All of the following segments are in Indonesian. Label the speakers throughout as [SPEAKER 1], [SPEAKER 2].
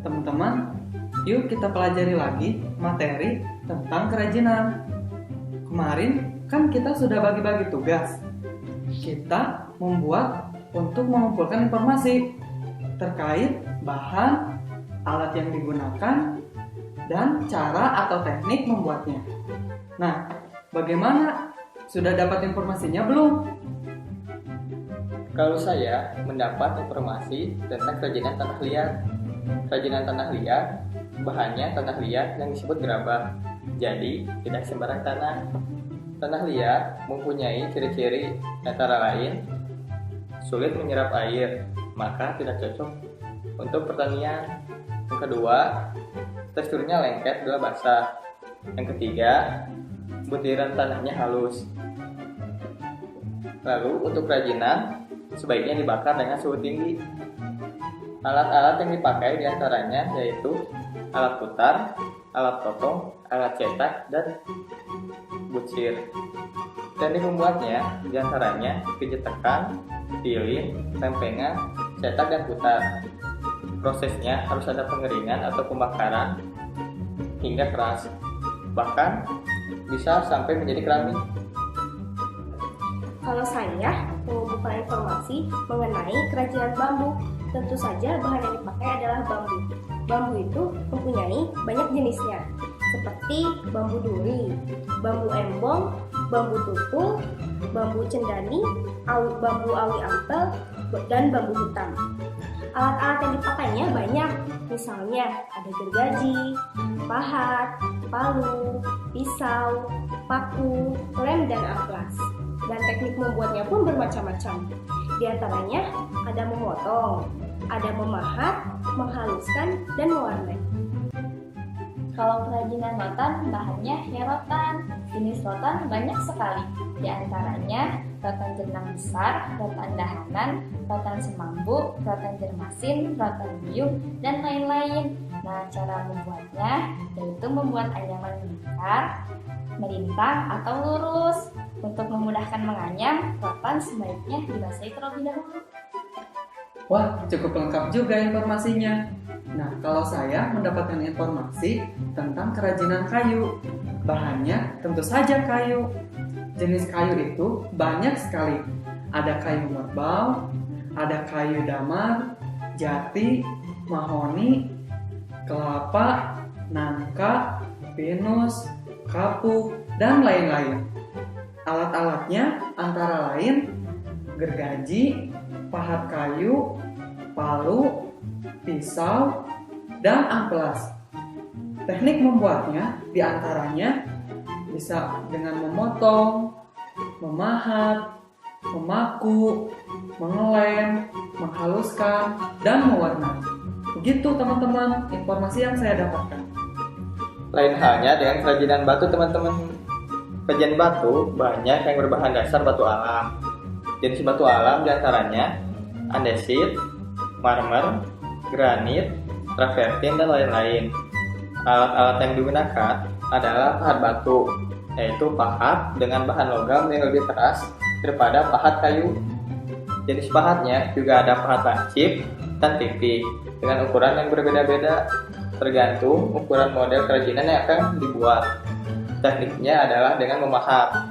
[SPEAKER 1] Teman-teman, yuk kita pelajari lagi materi tentang kerajinan. Kemarin kan kita sudah bagi-bagi tugas. Kita membuat untuk mengumpulkan informasi terkait bahan, alat yang digunakan, dan cara atau teknik membuatnya. Nah, bagaimana? Sudah dapat informasinya belum?
[SPEAKER 2] Kalau saya mendapat informasi tentang kerajinan tanah liat. Kerajinan tanah liat, bahannya tanah liat yang disebut gerabah. Jadi, tidak sembarang tanah. Tanah liat mempunyai ciri-ciri antara lain sulit menyerap air, maka tidak cocok untuk pertanian. Yang kedua, teksturnya lengket bila basah. Yang ketiga, butiran tanahnya halus. Lalu untuk kerajinan, sebaiknya dibakar dengan suhu tinggi. Alat-alat yang dipakai diantaranya yaitu alat putar, alat potong, alat cetak, dan bucir. Teknik membuatnya diantaranya pijat tekan, pilin, lempengan, cetak, dan putar. Prosesnya harus ada pengeringan atau pembakaran hingga keras, bahkan bisa sampai menjadi keramik.
[SPEAKER 3] Kalau saya mengumpulkan informasi mengenai kerajinan bambu, tentu saja bahan yang dipakai adalah bambu. Bambu itu mempunyai banyak jenisnya, seperti bambu duri, bambu embong, bambu tutul, bambu cendani, bambu awi ampel, dan bambu hitam. Alat-alat yang dipakainya banyak, misalnya ada gergaji, pahat, palu, pisau, paku, lem, dan amplas. Dan teknik membuatnya pun bermacam-macam. Di antaranya ada memotong, ada memahat, menghaluskan, dan mewarnai.
[SPEAKER 4] Kalau kerajinan rotan, bahannya ya rotan. Jenis rotan banyak sekali. Di antaranya rotan jenang besar, rotan dahanan, rotan semambu, rotan jermasin, rotan biung, dan lain-lain. Nah, cara membuatnya yaitu membuat anyaman lingkar, melintang, atau lurus. Untuk memudahkan menganyam, rotan sebaiknya dibasahi terlebih dahulu.
[SPEAKER 1] Wah, cukup lengkap juga informasinya. Nah, kalau saya mendapatkan informasi tentang kerajinan kayu, bahannya tentu saja kayu. Jenis kayu itu banyak sekali. Ada kayu merbau, ada kayu damar, jati, mahoni, kelapa, nangka, pinus, kapuk, dan lain-lain. Alat-alatnya antara lain gergaji, pahat kayu, palu, pisau, dan amplas. Teknik membuatnya diantaranya bisa dengan memotong, memahat, memaku, mengelem, menghaluskan, dan mewarnai. Begitu teman-teman informasi yang saya dapatkan.
[SPEAKER 2] Lain halnya dengan kerajinan batu, teman-teman. Kerajinan batu banyak yang berbahan dasar batu alam. Jenis batu alam diantaranya andesit, marmer, granit, travertin, dan lain-lain. Alat-alat yang digunakan adalah pahat batu, yaitu pahat dengan bahan logam yang lebih keras daripada pahat kayu. Jenis pahatnya juga ada pahat lancip dan tipik dengan ukuran yang berbeda-beda, tergantung ukuran model kerajinan yang akan dibuat. Tekniknya adalah dengan memahat,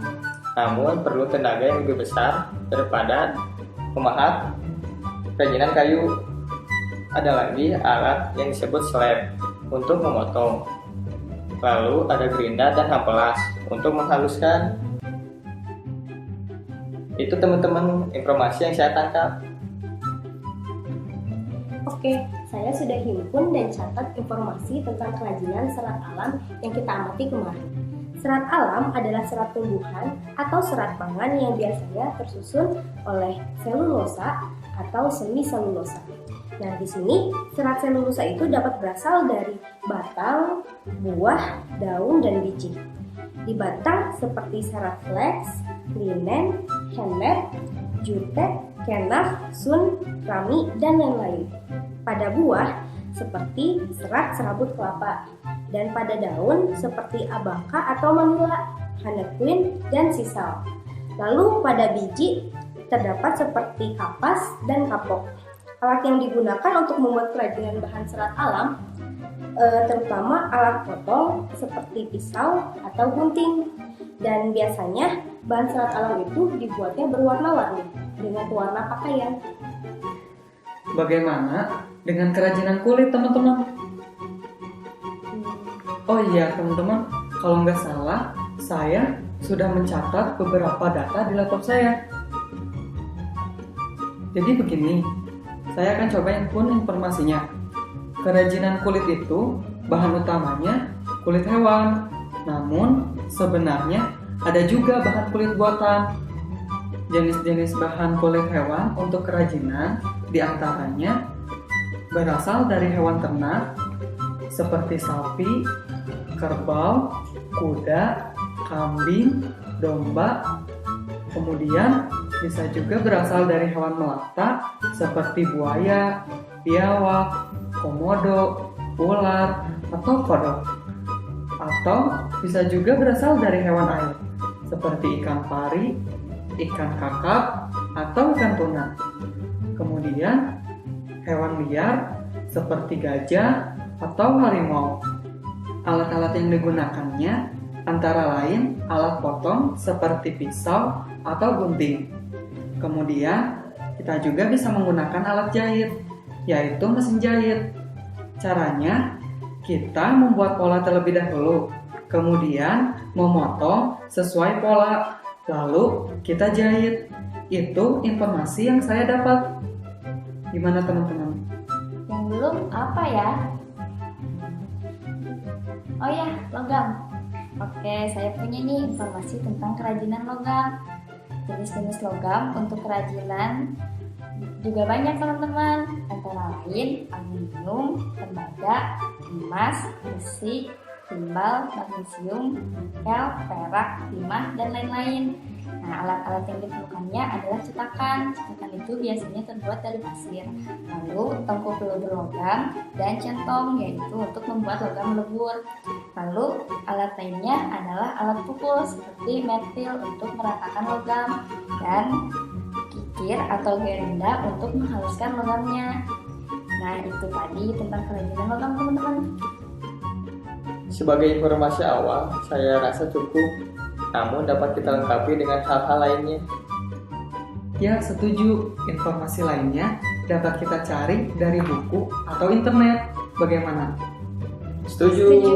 [SPEAKER 2] namun perlu tenaga yang lebih besar daripada memahat kerajinan kayu. Ada lagi alat yang disebut slab untuk memotong. Lalu ada gerinda dan amplas untuk menghaluskan. Itu teman-teman informasi yang saya tangkap.
[SPEAKER 3] Oke, saya sudah himpun dan catat informasi tentang kerajinan serat alam yang kita amati kemarin. Serat alam adalah serat tumbuhan atau serat pangan yang biasanya tersusun oleh selulosa atau semi selulosa. Nah, di sini serat selulosa itu dapat berasal dari batang, buah, daun, dan biji. Di batang seperti serat flax, linen, hemmet, jutek, kenaf, sun, rami, dan lain-lain. Pada buah seperti serat serabut kelapa, dan pada daun seperti abangka atau manila, harlequin, dan sisal. Lalu pada biji terdapat seperti kapas dan kapok. Alat yang digunakan untuk membuat kerajinan bahan serat alam terutama alat potong seperti pisau atau gunting. Dan biasanya bahan serat alam itu dibuatnya berwarna-warni dengan warna pakaian.
[SPEAKER 1] Bagaimana dengan kerajinan kulit, teman-teman? Oh iya, teman-teman, kalau nggak salah, saya sudah mencatat beberapa data di laptop saya. Jadi begini, saya akan coba input informasinya. Kerajinan kulit itu bahan utamanya kulit hewan. Namun sebenarnya ada juga bahan kulit buatan. Jenis-jenis bahan kulit hewan untuk kerajinan diantaranya berasal dari hewan ternak seperti sapi, kerbau, kuda, kambing, domba. Kemudian bisa juga berasal dari hewan melata seperti buaya, biawak, komodo, ular, atau kodok. Atau bisa juga berasal dari hewan air seperti ikan pari, ikan kakap, atau ikan tuna. Kemudian hewan liar seperti gajah atau harimau. Alat-alat yang digunakannya antara lain alat potong seperti pisau atau gunting. Kemudian kita juga bisa menggunakan alat jahit, yaitu mesin jahit. Caranya, kita membuat pola terlebih dahulu, kemudian memotong sesuai pola, lalu kita jahit. Itu informasi yang saya dapat. Gimana teman-teman?
[SPEAKER 4] Yang belum apa ya? Oh ya, logam. Oke, saya punya nih informasi tentang kerajinan logam. Jenis-jenis logam untuk kerajinan juga banyak teman-teman, antara lain aluminium, tembaga, emas, besi, timbal, magnesium, nikel, perak, timah, dan lain-lain. Nah, alat-alat yang diperlukannya adalah cetakan. Cetakan itu biasanya terbuat dari pasir. Lalu tongku pelebur logam dan centong, yaitu untuk membuat logam melebur. Lalu alat lainnya adalah alat pukul seperti metil untuk meratakan logam dan kikir atau gerinda untuk menghaluskan logamnya. Nah, itu tadi tentang kerajinan logam teman-teman.
[SPEAKER 2] Sebagai informasi awal, saya rasa cukup, namun dapat kita lengkapi dengan hal-hal lainnya.
[SPEAKER 1] Ya, setuju. Informasi lainnya dapat kita cari dari buku atau internet. Bagaimana?
[SPEAKER 2] Setuju.
[SPEAKER 3] Setuju.